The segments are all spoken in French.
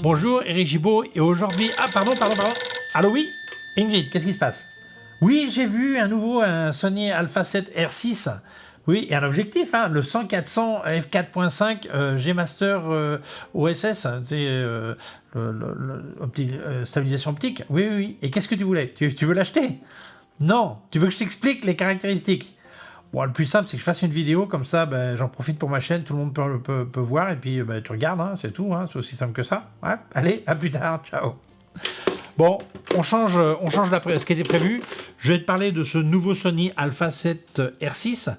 Bonjour, Eric Gibaud, et aujourd'hui... Ah, pardon. Allô, oui Ingrid, qu'est-ce qui se passe? Oui, j'ai vu un Sony Alpha 7 R6. Oui, et un objectif, hein, le 100-400 f4.5 G Master OSS, c'est stabilisation optique. Oui, oui, oui. Et qu'est-ce que tu voulais? Tu veux l'acheter? Non, tu veux que je t'explique les caractéristiques? Bon, le plus simple, c'est que je fasse une vidéo, comme ça, ben, j'en profite pour ma chaîne, tout le monde peut voir, et puis ben, tu regardes, hein, c'est tout, hein, c'est aussi simple que ça. Ouais, allez, à plus tard, ciao. Bon, on change ce qui était prévu. Je vais te parler de ce nouveau Sony Alpha 7 R6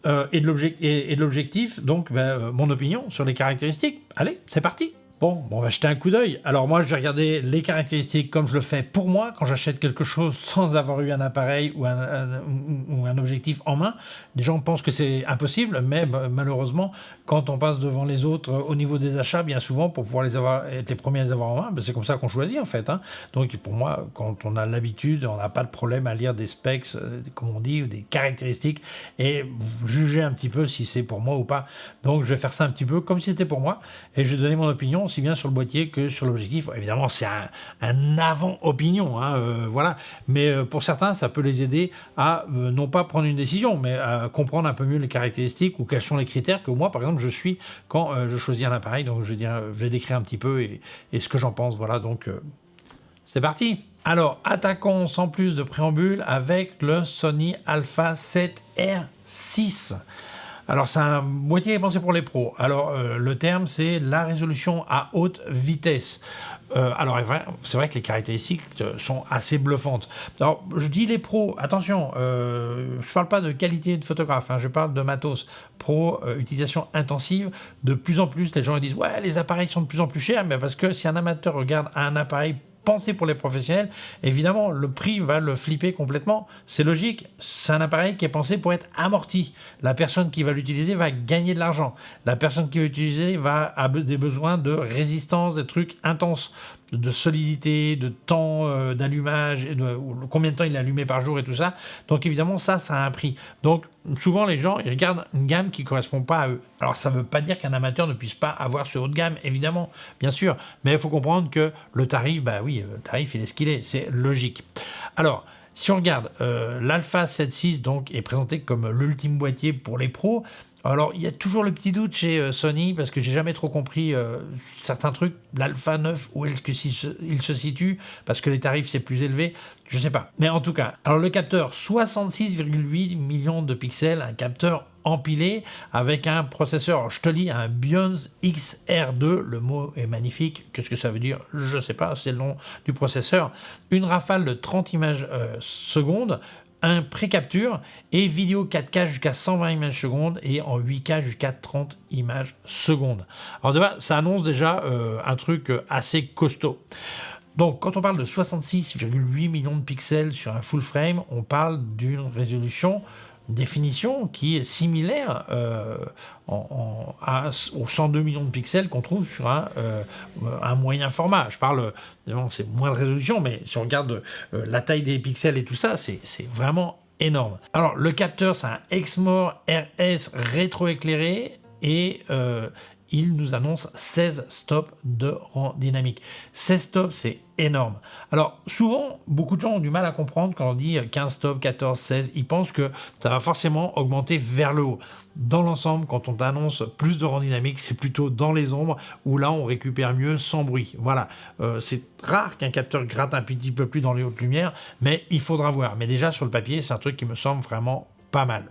et de l'objectif, donc ben, mon opinion sur les caractéristiques. Allez, c'est parti. Bon, on va jeter un coup d'œil. Alors moi, je vais regarder les caractéristiques comme je le fais pour moi, quand j'achète quelque chose sans avoir eu un appareil ou un objectif en main. Les gens pensent que c'est impossible, mais malheureusement, quand on passe devant les autres au niveau des achats, bien souvent, pour pouvoir être les premiers à les avoir en main, c'est comme ça qu'on choisit en fait. Hein. Donc pour moi, quand on a l'habitude, on n'a pas de problème à lire des specs, comme on dit, ou des caractéristiques, et juger un petit peu si c'est pour moi ou pas. Donc je vais faire ça un petit peu comme si c'était pour moi, et je vais donner mon opinion aussi bien sur le boîtier que sur l'objectif. Évidemment, c'est un avant-opinion, hein, voilà. Mais pour certains, ça peut les aider à non pas prendre une décision, mais à comprendre un peu mieux les caractéristiques ou quels sont les critères que moi, par exemple, je suis quand je choisis un appareil. Donc, je vais décrire un petit peu et ce que j'en pense. Voilà, donc c'est parti. Alors, attaquons sans plus de préambule avec le Sony Alpha 7 R6. Alors, c'est un boîtier pensé pour les pros. Alors, le terme, c'est la résolution à haute vitesse. Alors, c'est vrai que les caractéristiques sont assez bluffantes. Alors, je dis les pros, attention, je ne parle pas de qualité de photographe, hein, je parle de matos pro, utilisation intensive. De plus en plus, les gens disent « Ouais, les appareils sont de plus en plus chers », mais parce que si un amateur regarde un appareil pensé pour les professionnels, évidemment, le prix va le flipper complètement. C'est logique, c'est un appareil qui est pensé pour être amorti. La personne qui va l'utiliser va gagner de l'argent. La personne qui va l'utiliser a des besoins de résistance, des trucs intenses, de solidité, de temps d'allumage, combien de temps il est allumé par jour et tout ça. Donc évidemment, ça a un prix. Donc souvent, les gens ils regardent une gamme qui ne correspond pas à eux. Alors ça ne veut pas dire qu'un amateur ne puisse pas avoir ce haut de gamme, évidemment, bien sûr. Mais il faut comprendre que le tarif, bah oui, le tarif, il est ce qu'il est. C'est logique. Alors, si on regarde, l'Alpha 7.6 donc, est présenté comme l'ultime boîtier pour les pros. Alors, il y a toujours le petit doute chez Sony, parce que j'ai jamais trop compris certains trucs. L'Alpha 9, où est-ce qu'il se situe? Parce que les tarifs, c'est plus élevé. Je sais pas. Mais en tout cas, alors le capteur, 66,8 millions de pixels, un capteur empilé avec un processeur, alors je te lis, un Bionz XR2, le mot est magnifique, qu'est-ce que ça veut dire? Je sais pas, c'est le nom du processeur. Une rafale de 30 images secondes, un pré-capture et vidéo 4K jusqu'à 120 images secondes et en 8K jusqu'à 30 images secondes. Alors ça annonce déjà un truc assez costaud. Donc, quand on parle de 66,8 millions de pixels sur un full frame, on parle d'une résolution, définition qui est similaire aux 102 millions de pixels qu'on trouve sur un moyen format. Je parle, c'est moins de résolution, mais si on regarde la taille des pixels et tout ça, c'est vraiment énorme. Alors, le capteur, c'est un Exmor RS rétroéclairé et il nous annonce 16 stops de rang dynamique. 16 stops, c'est énorme. Alors, souvent, beaucoup de gens ont du mal à comprendre quand on dit 15 stops, 14, 16. Ils pensent que ça va forcément augmenter vers le haut. Dans l'ensemble, quand on t'annonce plus de rang dynamique, c'est plutôt dans les ombres où là, on récupère mieux sans bruit. Voilà. C'est rare qu'un capteur gratte un petit peu plus dans les hautes lumières, mais il faudra voir. Mais déjà, sur le papier, c'est un truc qui me semble vraiment pas mal.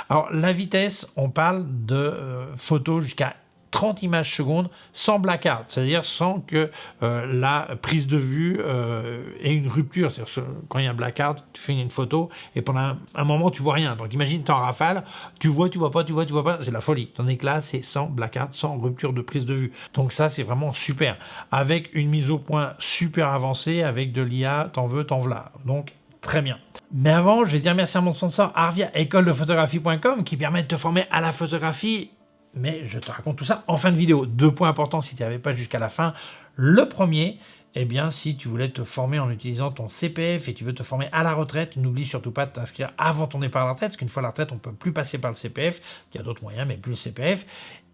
Alors, la vitesse, on parle de photos jusqu'à 30 images secondes sans blackout, c'est-à-dire sans que la prise de vue ait une rupture. C'est-à-dire quand il y a un blackout, tu fais une photo et pendant un moment tu vois rien. Donc imagine tu es en rafale, tu vois pas, c'est la folie. Tandis que là c'est sans blackout, sans rupture de prise de vue. Donc ça c'est vraiment super. Avec une mise au point super avancée, avec de l'IA, t'en veux, t'en v'là. Donc très bien. Mais avant, je vais dire merci à mon sponsor Arvia, écoledephotographie.com, qui permet de te former à la photographie. Mais je te raconte tout ça en fin de vidéo. 2 points importants si tu n'y avais pas jusqu'à la fin. Le premier, eh bien, si tu voulais te former en utilisant ton CPF et tu veux te former à la retraite, n'oublie surtout pas de t'inscrire avant ton départ à la retraite, parce qu'une fois à la retraite, on ne peut plus passer par le CPF. Il y a d'autres moyens, mais plus le CPF.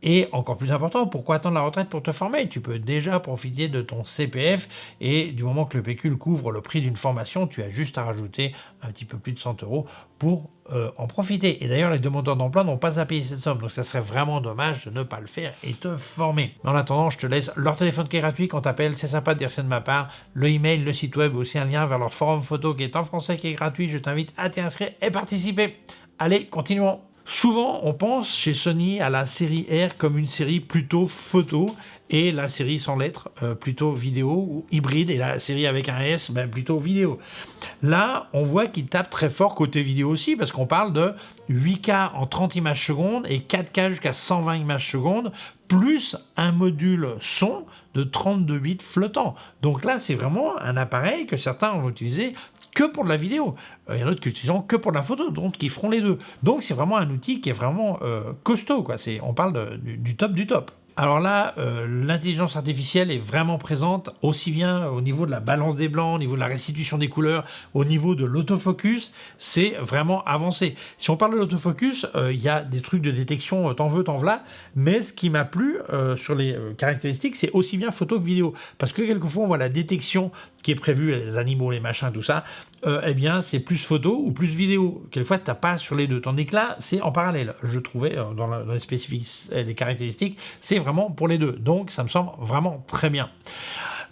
Et encore plus important, pourquoi attendre la retraite pour te former? Tu peux déjà profiter de ton CPF et du moment que le pécule couvre le prix d'une formation, tu as juste à rajouter un petit peu plus de 100 € pour en profiter. Et d'ailleurs, les demandeurs d'emploi n'ont pas à payer cette somme, donc ça serait vraiment dommage de ne pas le faire et te former. Mais en attendant, je te laisse leur téléphone qui est gratuit quand t'appelles, c'est sympa de dire c'est de ma part, le email, le site web, aussi un lien vers leur forum photo qui est en français qui est gratuit. Je t'invite à t'y inscrire et participer. Allez, continuons. Souvent, on pense chez Sony à la série R comme une série plutôt photo et la série sans lettres plutôt vidéo ou hybride et la série avec un S plutôt vidéo. Là, on voit qu'ils tapent très fort côté vidéo aussi parce qu'on parle de 8K en 30 images secondes et 4K jusqu'à 120 images secondes plus un module son de 32 bits flottant. Donc là, c'est vraiment un appareil que certains vont utiliser que pour de la vidéo. Il y en a d'autres qui l'utilisent que pour de la photo, donc qui feront les deux. Donc c'est vraiment un outil qui est vraiment costaud, quoi. On parle du top du top. Alors là, l'intelligence artificielle est vraiment présente, aussi bien au niveau de la balance des blancs, au niveau de la restitution des couleurs, au niveau de l'autofocus, c'est vraiment avancé. Si on parle de l'autofocus, il y a des trucs de détection, t'en veux, t'en v'là, mais ce qui m'a plu sur les caractéristiques, c'est aussi bien photo que vidéo. Parce que quelquefois, on voit la détection qui est prévue, les animaux, les machins, tout ça, eh bien, c'est plus photo ou plus vidéo. Quelquefois, tu n'as pas sur les deux. Tandis que là, c'est en parallèle. Je trouvais, dans les spécifiques, les caractéristiques, c'est vraiment pour les deux. Donc, ça me semble vraiment très bien.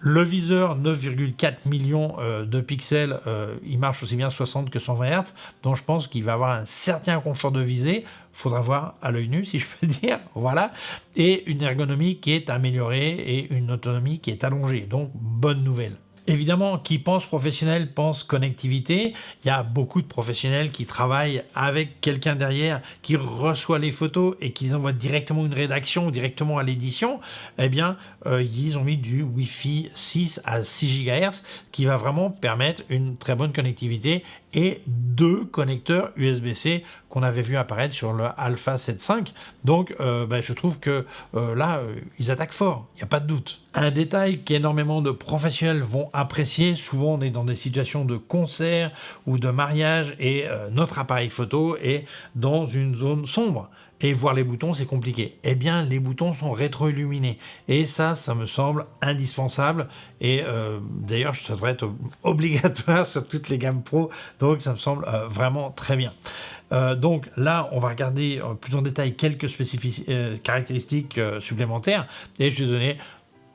Le viseur, 9,4 millions de pixels, il marche aussi bien 60 que 120 Hz, donc je pense qu'il va avoir un certain confort de visée. Faudra voir à l'œil nu, si je peux dire, voilà. Et une ergonomie qui est améliorée et une autonomie qui est allongée. Donc, bonne nouvelle. Évidemment, qui pense professionnel pense connectivité. Il y a beaucoup de professionnels qui travaillent avec quelqu'un derrière qui reçoit les photos et qui les envoie directement à une rédaction ou directement à l'édition. Eh bien, ils ont mis du Wi-Fi 6 à 6 GHz qui va vraiment permettre une très bonne connectivité et 2 connecteurs USB-C qu'on avait vu apparaître sur le Alpha 7.5. Donc, je trouve que là, ils attaquent fort, il n'y a pas de doute. Un détail qu'énormément de professionnels vont apprécier, souvent on est dans des situations de concert ou de mariage et notre appareil photo est dans une zone sombre. Et voir les boutons, c'est compliqué. Eh bien, les boutons sont rétro-illuminés. Et ça me semble indispensable. Et d'ailleurs, ça devrait être obligatoire sur toutes les gammes pro. Donc, ça me semble vraiment très bien. Donc là, on va regarder plus en détail quelques caractéristiques supplémentaires. Et je vais donner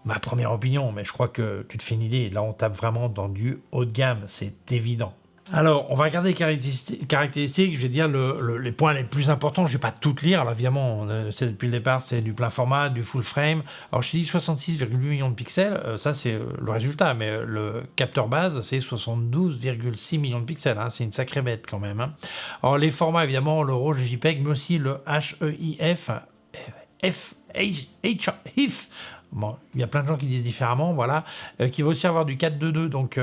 ma première opinion. Mais je crois que tu te fais une idée. Là, on tape vraiment dans du haut de gamme. C'est évident. Alors, on va regarder les caractéristiques. Je vais dire les points les plus importants. Je ne vais pas toutes lire. Alors, évidemment, c'est depuis le départ, c'est du plein format, du full frame. Alors, je te dis 66,8 millions de pixels. Ça, c'est le résultat. Mais le capteur base, c'est 72,6 millions de pixels. Hein. C'est une sacrée bête quand même. Hein. Alors, les formats, évidemment, le RAW, le JPEG, mais aussi le HEIF. HEIF. Bon, il y a plein de gens qui disent différemment, voilà, qui va aussi avoir du 4.2.2, donc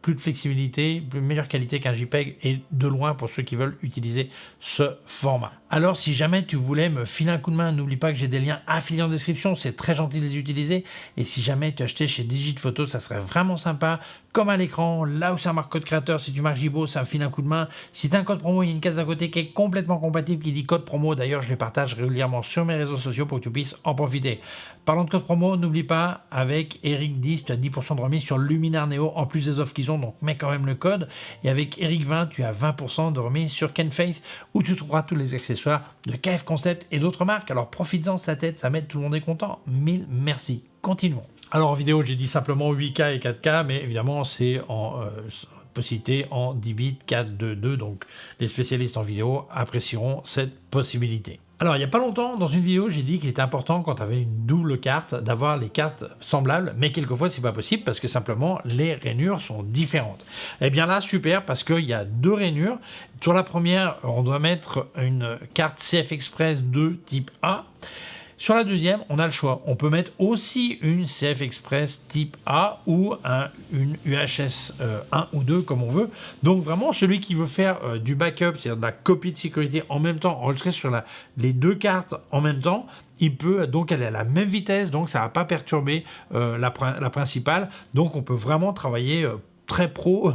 plus de flexibilité, meilleure qualité qu'un JPEG et de loin pour ceux qui veulent utiliser ce format. Alors, si jamais tu voulais me filer un coup de main, n'oublie pas que j'ai des liens affiliés en description, c'est très gentil de les utiliser. Et si jamais tu achetais chez Digiphoto, ça serait vraiment sympa, comme à l'écran, là où ça marque code créateur, si tu marques Gibo, ça me file un coup de main. Si tu as un code promo, il y a une case à côté qui est complètement compatible, qui dit code promo. D'ailleurs, je les partage régulièrement sur mes réseaux sociaux pour que tu puisses en profiter. Parlant de code promo, n'oublie pas, avec Eric 10, tu as 10% de remise sur Luminar Neo, en plus des offres qu'ils ont, donc mets quand même le code. Et avec Eric 20, tu as 20% de remise sur Kenfaith, où tu trouveras tous les accessoires de KF Concept et d'autres marques. Alors profites-en, sa tête, ça m'aide, tout le monde est content. Mille merci. Continuons. Alors en vidéo, j'ai dit simplement 8K et 4K, mais évidemment, c'est en possibilité en 10 bits 4.2.2, donc les spécialistes en vidéo apprécieront cette possibilité. Alors, il n'y a pas longtemps, dans une vidéo, j'ai dit qu'il était important, quand tu avais une double carte, d'avoir les cartes semblables, mais quelquefois, c'est pas possible parce que simplement, les rainures sont différentes. Et bien là, super, parce qu'il y a 2 rainures. Sur la première, on doit mettre une carte CF Express 2 type A. Sur la deuxième, on a le choix. On peut mettre aussi une CF Express type A ou une UHS 1 ou 2 comme on veut. Donc vraiment, celui qui veut faire du backup, c'est-à-dire de la copie de sécurité en même temps, enregistrer sur les deux cartes en même temps, il peut donc aller à la même vitesse, donc ça ne va pas perturber la principale. Donc on peut vraiment travailler très pro,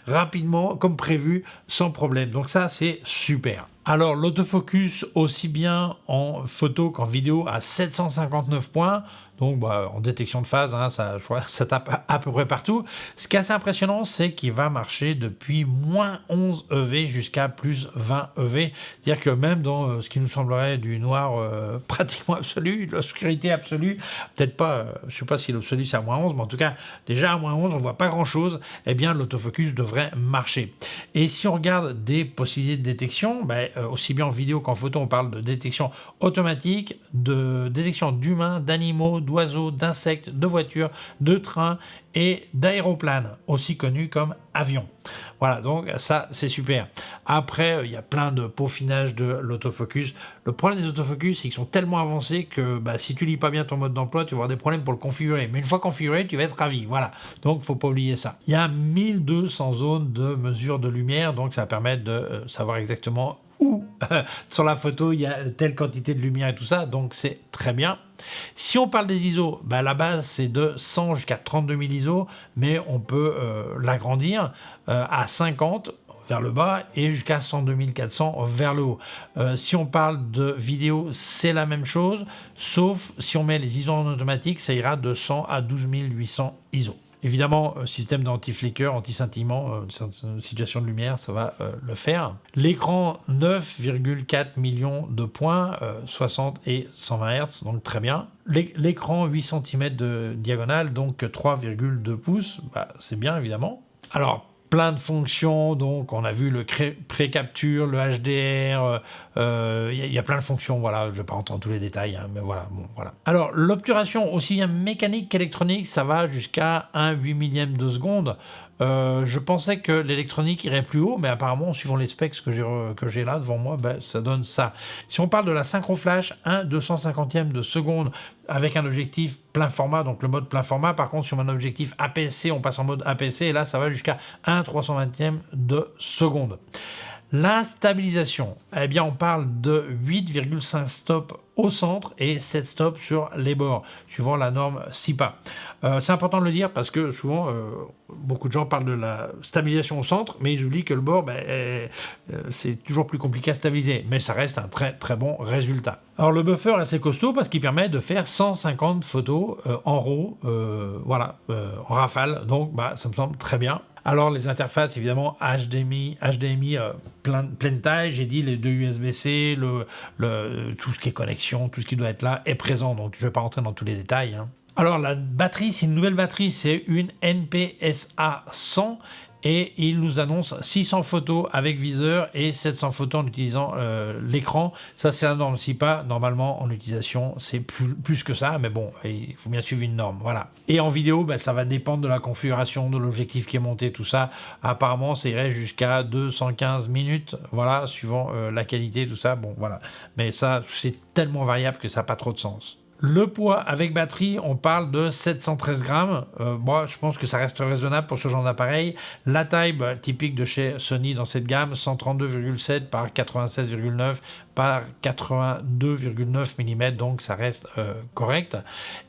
rapidement, comme prévu, sans problème. Donc ça, c'est super. Alors, l'autofocus, aussi bien en photo qu'en vidéo, à 759 points. Donc, en détection de phase, hein, je crois que ça tape à peu près partout. Ce qui est assez impressionnant, c'est qu'il va marcher depuis moins 11 EV jusqu'à plus 20 EV. C'est-à-dire que même dans ce qui nous semblerait du noir pratiquement absolu, l'obscurité absolue, peut-être pas, je ne sais pas si l'absolu c'est à moins 11, mais en tout cas, déjà à moins 11, on ne voit pas grand-chose, eh bien, l'autofocus devrait marcher. Et si on regarde des possibilités de détection, aussi bien en vidéo qu'en photo, on parle de détection automatique, de détection d'humains, d'animaux, d'oiseaux, d'insectes, de voitures, de trains et d'aéroplanes, aussi connus comme avions. Voilà, donc ça, c'est super. Après, il y a plein de peaufinage de l'autofocus. Le problème des autofocus, c'est qu'ils sont tellement avancés que si tu lis pas bien ton mode d'emploi, tu vas avoir des problèmes pour le configurer. Mais une fois configuré, tu vas être ravi. Voilà, donc faut pas oublier ça. Il y a 1200 zones de mesure de lumière, donc ça va permettre de savoir exactement où sur la photo il y a telle quantité de lumière et tout ça, donc c'est très bien. Si on parle des ISO, la base c'est de 100 jusqu'à 32 000 ISO, mais on peut l'agrandir à 50 vers le bas et jusqu'à 102 400 vers le haut. Si on parle de vidéo, c'est la même chose, sauf si on met les ISO en automatique, ça ira de 100 à 12 800 ISO. Évidemment, système d'anti-flicker, anti-scintillement, situation de lumière, ça va le faire. L'écran, 9,4 millions de points, 60 et 120 Hz, donc très bien. L'écran, 8 cm de diagonale, donc 3,2 pouces, c'est bien évidemment. Alors, plein de fonctions, donc on a vu le pré-capture, le HDR, il y a plein de fonctions, voilà, je ne vais pas rentrer dans tous les détails, hein, mais voilà, bon, voilà. Alors, l'obturation, aussi bien mécanique qu'électronique, ça va jusqu'à 1/8 millième de seconde. Je pensais que l'électronique irait plus haut, mais apparemment, suivant les specs que j'ai là devant moi, ça donne ça. Si on parle de la synchro flash, 1/250e de seconde avec un objectif plein format, donc le mode plein format. Par contre, sur un objectif APS-C, on passe en mode APS-C et là, ça va jusqu'à 1/320e de seconde. La stabilisation, eh bien, on parle de 8,5 stops au centre et 7 stops sur les bords, suivant la norme SIPA. C'est important de le dire parce que souvent, beaucoup de gens parlent de la stabilisation au centre, mais ils oublient que le bord, c'est toujours plus compliqué à stabiliser, mais ça reste un très très bon résultat. Alors le buffer est assez costaud parce qu'il permet de faire 150 photos en RAW, en rafale, donc ça me semble très bien. Alors les interfaces, évidemment, HDMI pleine taille, j'ai dit les deux USB-C, tout ce qui est connexion, tout ce qui doit être là est présent, donc je ne vais pas rentrer dans tous les détails. Hein. Alors la batterie, c'est une nouvelle batterie, c'est une NPSA 100 et il nous annonce 600 photos avec viseur et 700 photos en utilisant l'écran. Ça, c'est la norme SIPA. Normalement, en utilisation, c'est plus que ça, mais bon, il faut bien suivre une norme. Voilà. Et en vidéo, ça va dépendre de la configuration, de l'objectif qui est monté, tout ça. Apparemment, ça irait jusqu'à 215 minutes, voilà, suivant la qualité, tout ça. Bon, voilà. Mais ça, c'est tellement variable que ça n'a pas trop de sens. Le poids avec batterie, on parle de 713 grammes. Moi, je pense que ça reste raisonnable pour ce genre d'appareil. La taille typique de chez Sony dans cette gamme, 132,7 par 96,9 par 82,9 mm, donc ça reste correct.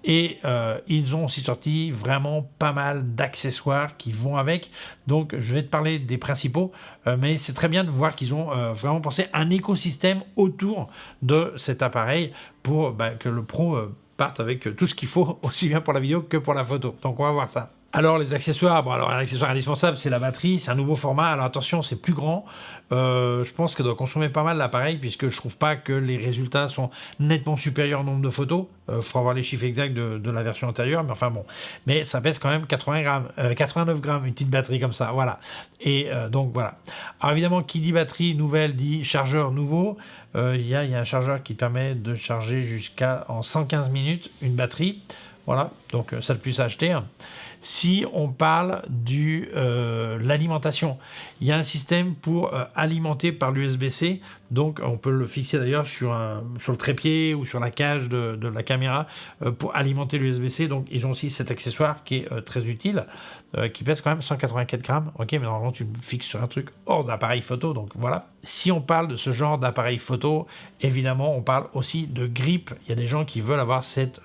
Et ils ont aussi sorti vraiment pas mal d'accessoires qui vont avec. Donc, je vais te parler des principaux, mais c'est très bien de voir qu'ils ont vraiment pensé un écosystème autour de cet appareil pour que le pro parte avec tout ce qu'il faut, aussi bien pour la vidéo que pour la photo. Donc, on va voir ça. Alors, les accessoires, alors un accessoire indispensable, c'est la batterie, c'est un nouveau format. Alors, attention, c'est plus grand. Je pense qu'elle doit consommer pas mal l'appareil, puisque je trouve pas que les résultats sont nettement supérieurs au nombre de photos. Faut avoir les chiffres exacts de la version antérieure, mais enfin bon. Mais ça pèse quand même 89 grammes, une petite batterie comme ça, voilà. Et donc, voilà. Alors, évidemment, qui dit batterie nouvelle dit chargeur nouveau. Il y a un chargeur qui permet de charger en 115 minutes une batterie. Voilà, donc ça le plus à acheter. Si on parle de l'alimentation, il y a un système pour alimenter par l'USB-C, donc on peut le fixer d'ailleurs sur le trépied ou sur la cage de la caméra pour alimenter l'USB-C. Donc ils ont aussi cet accessoire qui est très utile, qui pèse quand même 184 grammes. Ok, mais normalement tu le fixes sur un truc hors d'appareil photo, donc voilà. Si on parle de ce genre d'appareil photo, évidemment on parle aussi de grip. Il y a des gens qui veulent avoir cette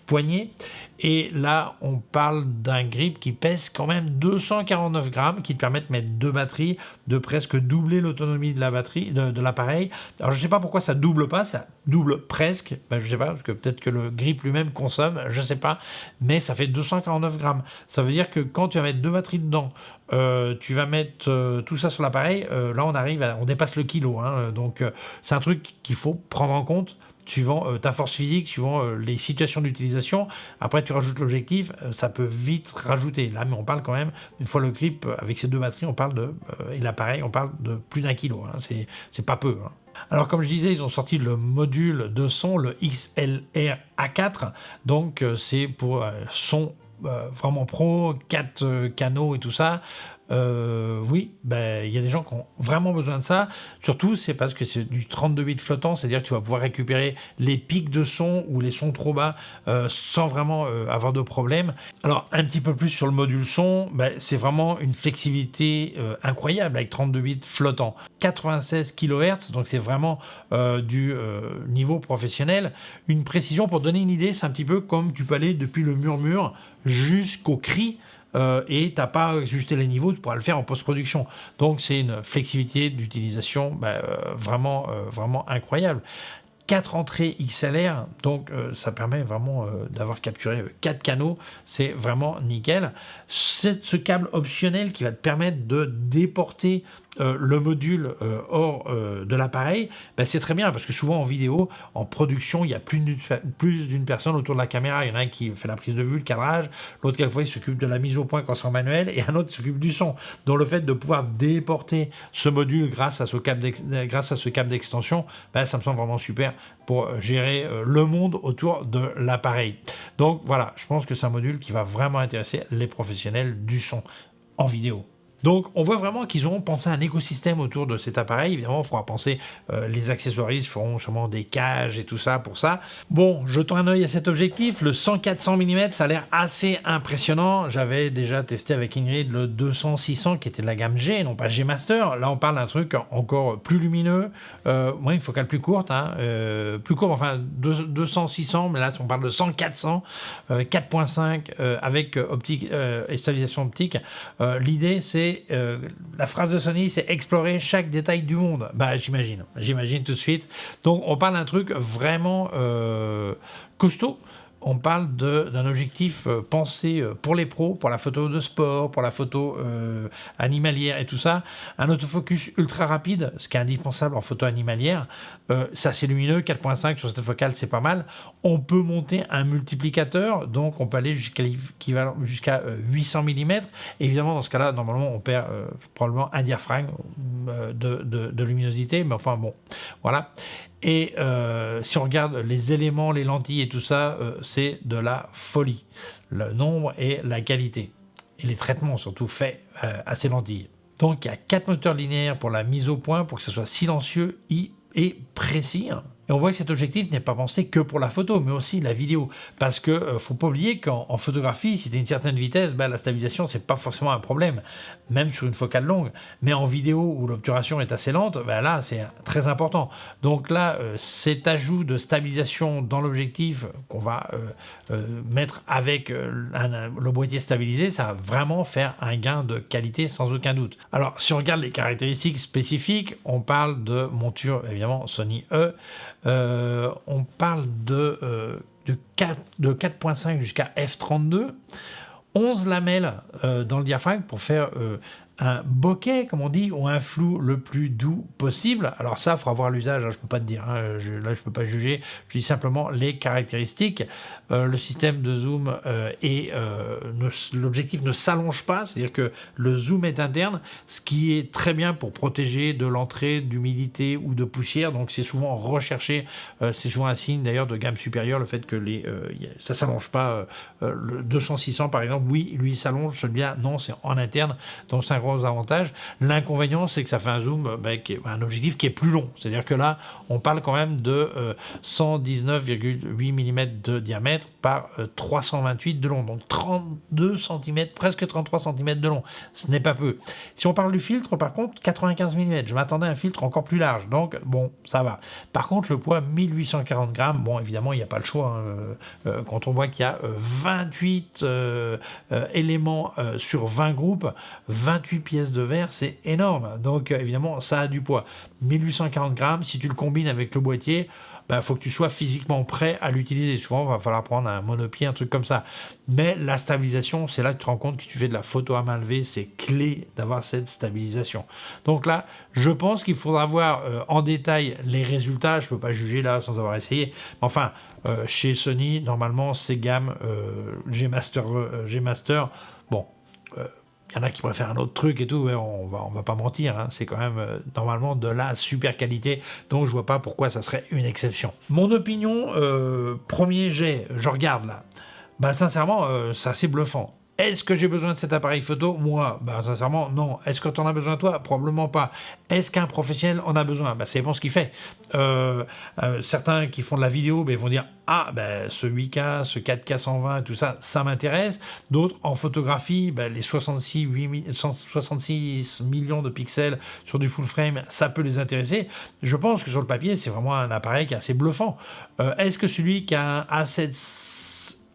poignée, et là on parle d'un grip qui pèse quand même 249 grammes, qui te permet de mettre deux batteries, de presque doubler l'autonomie de la batterie de l'appareil. Alors je sais pas pourquoi ça double pas, ça double presque, je sais pas, parce que peut-être que le grip lui-même consomme, je sais pas, mais ça fait 249 grammes. Ça veut dire que quand tu vas mettre deux batteries dedans, tu vas mettre tout ça sur l'appareil, là on dépasse le kilo, hein, donc c'est un truc qu'il faut prendre en compte suivant ta force physique, suivant les situations d'utilisation. Après tu rajoutes l'objectif, ça peut vite rajouter. Là mais on parle quand même, une fois le grip avec ces deux batteries, on parle et l'appareil, on parle de plus d'un kilo, hein, c'est pas peu, hein. Alors comme je disais, ils ont sorti le module de son, le XLR A4, donc c'est pour son vraiment pro, 4 canaux et tout ça. Oui, il y a des gens qui ont vraiment besoin de ça. Surtout, c'est parce que c'est du 32 bits flottant, c'est-à-dire que tu vas pouvoir récupérer les pics de son ou les sons trop bas sans vraiment avoir de problème. Alors, un petit peu plus sur le module son, c'est vraiment une flexibilité incroyable avec 32 bits flottant. 96 kHz, donc c'est vraiment du niveau professionnel. Une précision, pour donner une idée, c'est un petit peu comme tu peux aller depuis le murmure jusqu'au cri. Et tu n'as pas ajusté les niveaux, tu pourras le faire en post-production. Donc c'est une flexibilité d'utilisation vraiment incroyable. 4 entrées XLR, donc ça permet vraiment d'avoir capturé 4 canaux, c'est vraiment nickel. C'est ce câble optionnel qui va te permettre de déporter le module hors de l'appareil, c'est très bien parce que souvent en vidéo, en production, il y a plus d'une personne autour de la caméra. Il y en a un qui fait la prise de vue, le cadrage, l'autre quelquefois il s'occupe de la mise au point quand c'est en manuel, et un autre s'occupe du son. Donc le fait de pouvoir déporter ce module grâce à ce câble d'extension, ça me semble vraiment super pour gérer le monde autour de l'appareil. Donc voilà, je pense que c'est un module qui va vraiment intéresser les professionnels du son en vidéo. Donc on voit vraiment qu'ils ont pensé à un écosystème autour de cet appareil. Évidemment, il faudra penser, les accessoiristes feront sûrement des cages et tout ça pour ça. Bon, jetons un œil à cet objectif. Le 100-400 mm, ça a l'air assez impressionnant. J'avais déjà testé avec Ingrid le 200-600 qui était de la gamme G, non pas G Master. Là, on parle d'un truc encore plus lumineux. Une focale plus courte, hein, enfin 200-600, mais là, on parle de 100-400, 4.5 avec optique et stabilisation optique. L'idée, c'est la phrase de Sony, c'est explorer chaque détail du monde. J'imagine tout de suite. Donc on parle d'un truc vraiment costaud. On parle d'un objectif pensé pour les pros, pour la photo de sport, pour la photo animalière et tout ça. Un autofocus ultra rapide, ce qui est indispensable en photo animalière. C'est assez lumineux, 4.5 sur cette focale, c'est pas mal. On peut monter un multiplicateur, donc on peut aller jusqu'à 800 mm. Évidemment, dans ce cas-là, normalement, on perd probablement un diaphragme de luminosité, mais enfin bon, voilà. Et si on regarde les éléments, les lentilles et tout ça, c'est de la folie. Le nombre et la qualité. Et les traitements surtout faits à ces lentilles. Donc il y a 4 moteurs linéaires pour la mise au point, pour que ce soit silencieux et précis. Et on voit que cet objectif n'est pas pensé que pour la photo, mais aussi la vidéo. Parce que faut pas oublier qu'en photographie, si tu as une certaine vitesse, la stabilisation, c'est pas forcément un problème, même sur une focale longue. Mais en vidéo, où l'obturation est assez lente, là, c'est très important. Donc là, cet ajout de stabilisation dans l'objectif qu'on va mettre avec le boîtier stabilisé, ça va vraiment faire un gain de qualité sans aucun doute. Alors, si on regarde les caractéristiques spécifiques, on parle de monture, évidemment, Sony E. On parle de 4.5 jusqu'à f32, 11 lamelles dans le diaphragme pour faire un bokeh, comme on dit, ou un flou le plus doux possible. Alors ça, il faudra voir l'usage, hein, je ne peux pas te dire, hein, là je ne peux pas juger, je dis simplement les caractéristiques. Le système de zoom l'objectif ne s'allonge pas, c'est-à-dire que le zoom est interne, ce qui est très bien pour protéger de l'entrée d'humidité ou de poussière, donc c'est souvent recherché, c'est souvent un signe d'ailleurs de gamme supérieure, le fait que ça ne s'allonge pas. Le 200-600 par exemple, oui, lui il s'allonge, celui-là non, c'est en interne, donc c'est un gros avantage. L'inconvénient, c'est que ça fait un zoom, un objectif qui est plus long. C'est-à-dire que là, on parle quand même de 119,8 mm de diamètre par 328 de long. Donc 32 cm, presque 33 cm de long. Ce n'est pas peu. Si on parle du filtre, par contre, 95 mm. Je m'attendais à un filtre encore plus large. Donc, bon, ça va. Par contre, le poids, 1840 grammes. Bon, évidemment, il n'y a pas le choix. Quand on voit qu'il y a 28 éléments sur 20 groupes, 28 pièces de verre, c'est énorme. Donc, évidemment, ça a du poids. 1840 grammes, si tu le combines avec le boîtier, faut que tu sois physiquement prêt à l'utiliser. Souvent, il va falloir prendre un monopied, un truc comme ça. Mais la stabilisation, c'est là que tu te rends compte que tu fais de la photo à main levée. C'est clé d'avoir cette stabilisation. Donc là, je pense qu'il faudra voir en détail les résultats. Je ne peux pas juger là sans avoir essayé. Enfin, chez Sony, normalement, ces gammes G-Master, bon... il y en a qui préfèrent un autre truc et tout, mais on va pas mentir, hein, c'est quand même normalement de la super qualité, donc je vois pas pourquoi ça serait une exception. Mon opinion, premier jet, je regarde là, sincèrement, c'est assez bluffant. Est-ce que j'ai besoin de cet appareil photo? Moi, sincèrement, non. Est-ce que tu en as besoin toi? Probablement pas. Est-ce qu'un professionnel en a besoin? C'est bon ce qu'il fait. Certains qui font de la vidéo vont dire « Ah, ce 8K, ce 4K 120, tout ça, ça m'intéresse. » D'autres, en photographie, les 66 millions de pixels sur du full frame, ça peut les intéresser. Je pense que sur le papier, c'est vraiment un appareil qui est assez bluffant. Est-ce que celui qui a un A7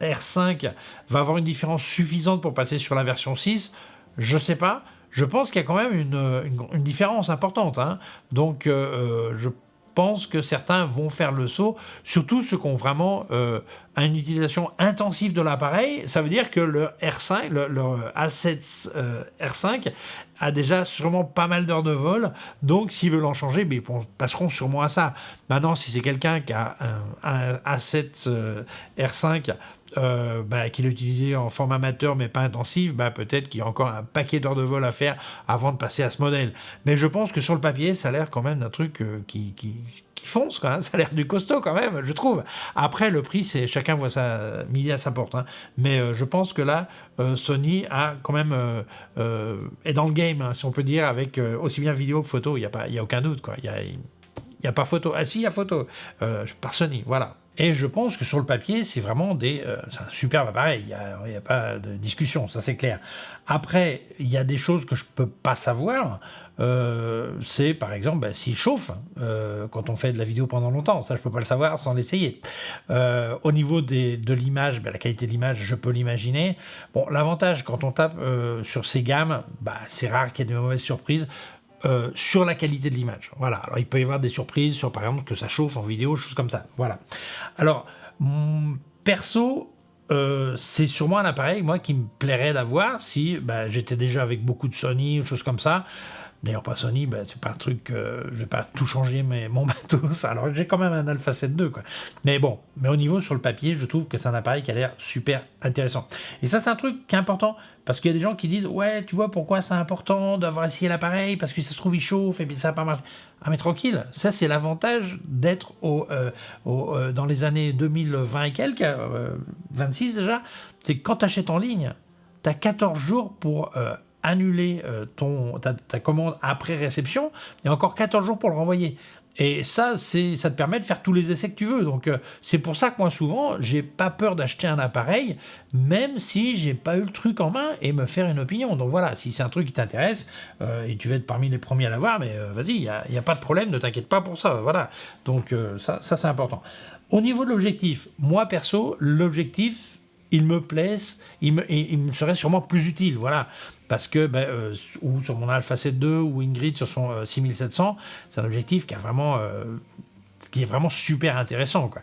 R5 va avoir une différence suffisante pour passer sur la version 6? Je sais pas. Je pense qu'il y a quand même une différence importante. Hein. Donc, je pense que certains vont faire le saut, surtout ceux qui ont vraiment une utilisation intensive de l'appareil. Ça veut dire que le R5, le A7 R5 a déjà sûrement pas mal d'heures de vol, donc s'ils veulent en changer, ils passeront sûrement à ça. Maintenant, si c'est quelqu'un qui a un A7 R5 qu'il est utilisé en forme amateur mais pas intensive, peut-être qu'il y a encore un paquet d'heures de vol à faire avant de passer à ce modèle. Mais je pense que sur le papier, ça a l'air quand même d'un truc qui fonce, quand même. Ça a l'air du costaud quand même, je trouve. Après, le prix, c'est chacun voit ça midi à sa porte. Hein. Mais je pense que là, Sony a quand même est dans le game, hein, si on peut dire, avec aussi bien vidéo que photo. Il y a aucun doute, quoi. Il y a pas photo. Ah si, il y a photo par Sony, voilà. Et je pense que sur le papier, c'est vraiment c'est un superbe appareil, il n'y a pas de discussion, ça c'est clair. Après, il y a des choses que je ne peux pas savoir, c'est par exemple s'il chauffe quand on fait de la vidéo pendant longtemps, ça je ne peux pas le savoir sans l'essayer. Au niveau de l'image, la qualité de l'image, je peux l'imaginer. Bon, l'avantage quand on tape sur ces gammes, c'est rare qu'il y ait de mauvaises surprises. Sur la qualité de l'image. Voilà. Alors, il peut y avoir des surprises sur, par exemple, que ça chauffe en vidéo, choses comme ça. Voilà. Alors, perso, c'est sûrement un appareil, moi, qui me plairait d'avoir si j'étais déjà avec beaucoup de Sony ou choses comme ça. D'ailleurs, pas Sony, c'est pas un truc, je vais pas tout changer mon matos. Alors, j'ai quand même un Alpha 7 II, quoi. Mais bon, au niveau sur le papier, je trouve que c'est un appareil qui a l'air super intéressant. Et ça, c'est un truc qui est important, parce qu'il y a des gens qui disent, ouais, tu vois pourquoi c'est important d'avoir essayé l'appareil, parce que ça se trouve, il chauffe, et puis ça va pas marcher. Ah, mais tranquille, ça, c'est l'avantage d'être dans les années 2020 et quelques, 26 déjà, c'est que quand tu achètes en ligne, tu as 14 jours pour annuler ta commande après réception et encore 14 jours pour le renvoyer. Et ça te permet de faire tous les essais que tu veux. Donc, c'est pour ça que moi, souvent, j'ai pas peur d'acheter un appareil, même si j'ai pas eu le truc en main et me faire une opinion. Donc voilà, si c'est un truc qui t'intéresse et tu vas être parmi les premiers à l'avoir, mais vas-y, il n'y a pas de problème, ne t'inquiète pas pour ça. Voilà. Donc, ça c'est important. Au niveau de l'objectif, moi, perso, l'objectif, il me plaît, il me serait sûrement plus utile, voilà, parce que ou sur mon Alpha 7 II ou Ingrid sur son 6700, c'est un objectif qui est vraiment super intéressant, quoi.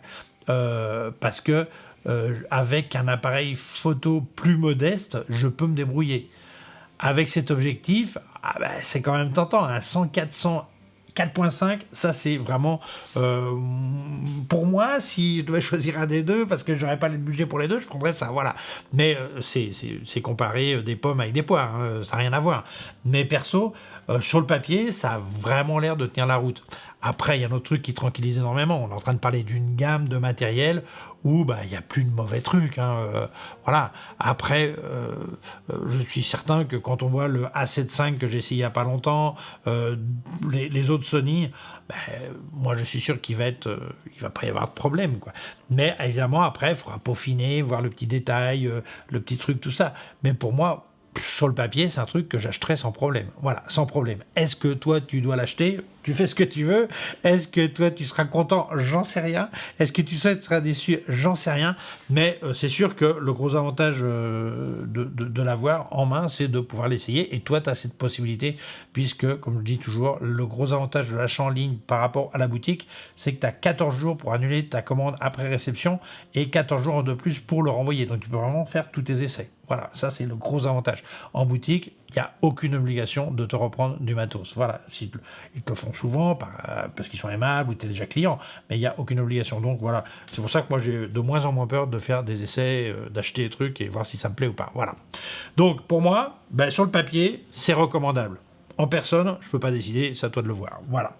Parce que avec un appareil photo plus modeste, je peux me débrouiller. Avec cet objectif, ah ben, c'est quand même tentant, un 100-400 4.5, ça c'est vraiment pour moi, si je devais choisir un des deux, parce que j'aurais pas le budget pour les deux, je prendrais ça, voilà. Mais c'est comparer des pommes avec des poires, hein, ça n'a rien à voir. Mais perso, sur le papier, ça a vraiment l'air de tenir la route. Après, il y a un autre truc qui tranquillise énormément. On est en train de parler d'une gamme de matériel où il n'y a plus de mauvais trucs. Hein, voilà. Après, je suis certain que quand on voit le A7 V que j'ai essayé il n'y a pas longtemps, les autres Sony, moi je suis sûr qu'il va pas y avoir de problème, quoi. Mais évidemment, après, il faudra peaufiner, voir le petit détail, le petit truc, tout ça. Mais pour moi, sur le papier, c'est un truc que j'achèterais sans problème. Voilà, sans problème. Est-ce que toi, tu dois l'acheter? Tu fais ce que tu veux. Est-ce que toi, tu seras content? J'en sais rien. Est-ce que tu seras déçu? J'en sais rien. Mais c'est sûr que le gros avantage de l'avoir en main, c'est de pouvoir l'essayer. Et toi, tu as cette possibilité, puisque, comme je dis toujours, le gros avantage de l'achat en ligne par rapport à la boutique, c'est que tu as 14 jours pour annuler ta commande après réception et 14 jours de plus pour le renvoyer. Donc, tu peux vraiment faire tous tes essais. Voilà, ça c'est le gros avantage. En boutique, il n'y a aucune obligation de te reprendre du matos. Voilà, ils te le font souvent parce qu'ils sont aimables ou tu es déjà client, mais il n'y a aucune obligation. Donc voilà, c'est pour ça que moi j'ai de moins en moins peur de faire des essais, d'acheter des trucs et voir si ça me plaît ou pas. Voilà. Donc pour moi, sur le papier, c'est recommandable. En personne, je ne peux pas décider, c'est à toi de le voir. Voilà.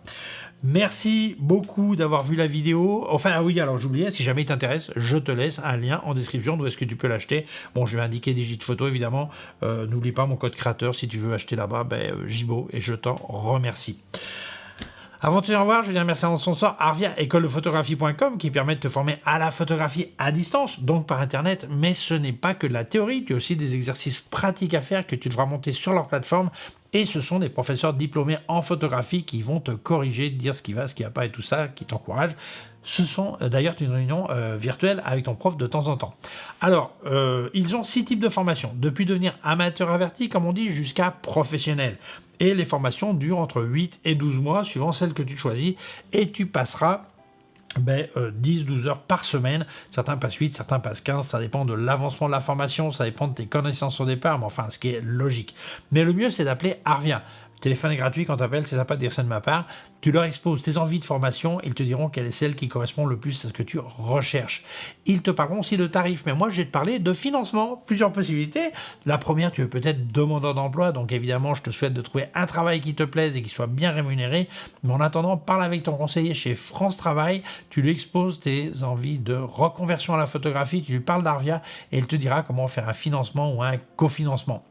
Merci beaucoup d'avoir vu la vidéo. Enfin, oui, alors j'oubliais, si jamais il t'intéresse, je te laisse un lien en description d'où est-ce que tu peux l'acheter. Bon, je vais indiquer Digitphoto, évidemment. N'oublie pas mon code créateur si tu veux acheter là-bas, Jibo, et je t'en remercie. Avant de te revoir, je veux dire merci à mon sponsor Arvia, écoledephotographie.com, qui permet de te former à la photographie à distance, donc par Internet. Mais ce n'est pas que de la théorie, tu as aussi des exercices pratiques à faire que tu devras monter sur leur plateforme. Et ce sont des professeurs diplômés en photographie qui vont te corriger, te dire ce qui va pas et tout ça, qui t'encouragent. Ce sont d'ailleurs une réunion virtuelle avec ton prof de temps en temps. Alors, ils ont 6 types de formations, depuis devenir amateur averti, comme on dit, jusqu'à professionnel. Et les formations durent entre 8 et 12 mois, suivant celle que tu choisis, et tu passeras 10-12 heures par semaine. Certains passent 8, certains passent 15, ça dépend de l'avancement de la formation, ça dépend de tes connaissances au départ, mais enfin, ce qui est logique. Mais le mieux, c'est d'appeler Arvia. Le téléphone est gratuit quand tu appelles, c'est sympa de dire ça de ma part. Tu leur exposes tes envies de formation, ils te diront quelle est celle qui correspond le plus à ce que tu recherches. Ils te parleront aussi de tarifs, mais moi je vais te parler de financement, plusieurs possibilités. La première, tu es peut-être demandeur d'emploi, donc évidemment je te souhaite de trouver un travail qui te plaise et qui soit bien rémunéré, mais en attendant, parle avec ton conseiller chez France Travail, tu lui exposes tes envies de reconversion à la photographie, tu lui parles d'Arvia et il te dira comment faire un financement ou un cofinancement.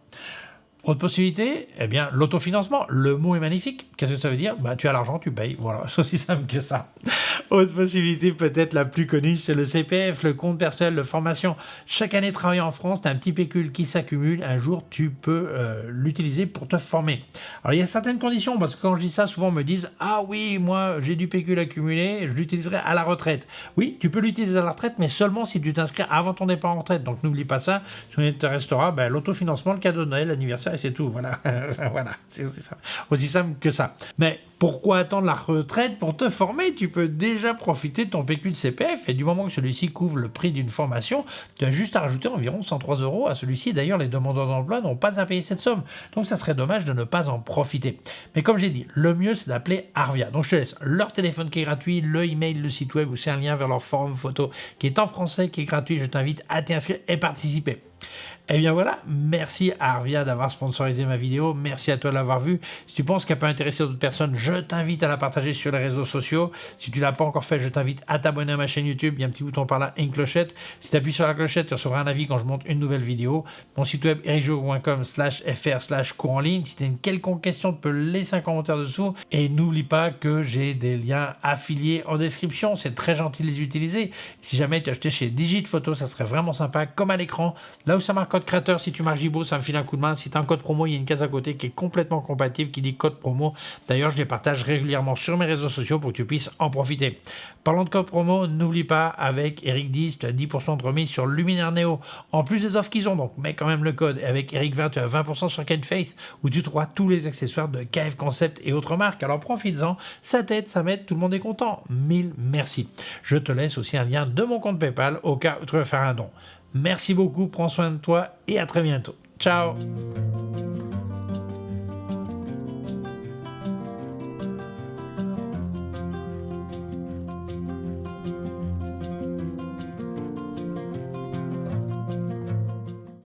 Autre possibilité, l'autofinancement. Le mot est magnifique. Qu'est-ce que ça veut dire? Tu as l'argent, tu payes. Voilà, c'est aussi simple que ça. Autre possibilité, peut-être la plus connue, c'est le CPF, le compte personnel de formation. Chaque année travaillée en France, tu as un petit pécule qui s'accumule. Un jour, tu peux l'utiliser pour te former. Alors, il y a certaines conditions, parce que quand je dis ça, souvent on me disent « Ah oui, moi, j'ai du pécule accumulé, je l'utiliserai à la retraite. » Oui, tu peux l'utiliser à la retraite, mais seulement si tu t'inscris avant ton départ en retraite. Donc, n'oublie pas ça. Si on te restera, l'autofinancement, le cadeau de Noël, l'anniversaire, et c'est tout. Voilà, voilà, c'est aussi simple que ça. Mais pourquoi attendre la retraite pour te former? Tu peux déjà profiter de ton pécule CPF et du moment que celui-ci couvre le prix d'une formation, tu as juste à rajouter environ 103 € à celui-ci. D'ailleurs, les demandeurs d'emploi n'ont pas à payer cette somme. Donc, ça serait dommage de ne pas en profiter. Mais comme j'ai dit, le mieux, c'est d'appeler Arvia. Donc, je te laisse leur téléphone qui est gratuit, le email, le site web, ou c'est un lien vers leur forum photo qui est en français, qui est gratuit. Je t'invite à t'inscrire et participer. Et bien voilà, merci à Arvia d'avoir sponsorisé ma vidéo, merci à toi de l'avoir vue. Si tu penses qu'elle peut intéresser d'autres personnes, je t'invite à la partager sur les réseaux sociaux. Si tu ne l'as pas encore fait, je t'invite à t'abonner à ma chaîne YouTube, il y a un petit bouton par là et une clochette. Si tu appuies sur la clochette, tu recevras un avis quand je monte une nouvelle vidéo. Mon site web ericjogo.com/fr/cours en ligne. Si tu as une quelconque question, tu peux laisser un commentaire dessous. Et n'oublie pas que j'ai des liens affiliés en description, c'est très gentil de les utiliser. Si jamais tu as acheté chez Digitphoto, ça serait vraiment sympa, comme à l'écran, là où ça marque code créateur, si tu marques Jibo, ça me file un coup de main. Si tu as un code promo, il y a une case à côté qui est complètement compatible, qui dit code promo. D'ailleurs, je les partage régulièrement sur mes réseaux sociaux pour que tu puisses en profiter. Parlons de code promo, n'oublie pas, avec Eric10, tu as 10% de remise sur Luminaire Neo, en plus des offres qu'ils ont, donc mets quand même le code. Et avec Eric20, tu as 20% sur Kenface, où tu trouveras tous les accessoires de KF Concept et autres marques. Alors profites-en, ça t'aide, ça m'aide, tout le monde est content. 1000 merci. Je te laisse aussi un lien de mon compte PayPal au cas où tu veux faire un don. Merci beaucoup, prends soin de toi et à très bientôt. Ciao!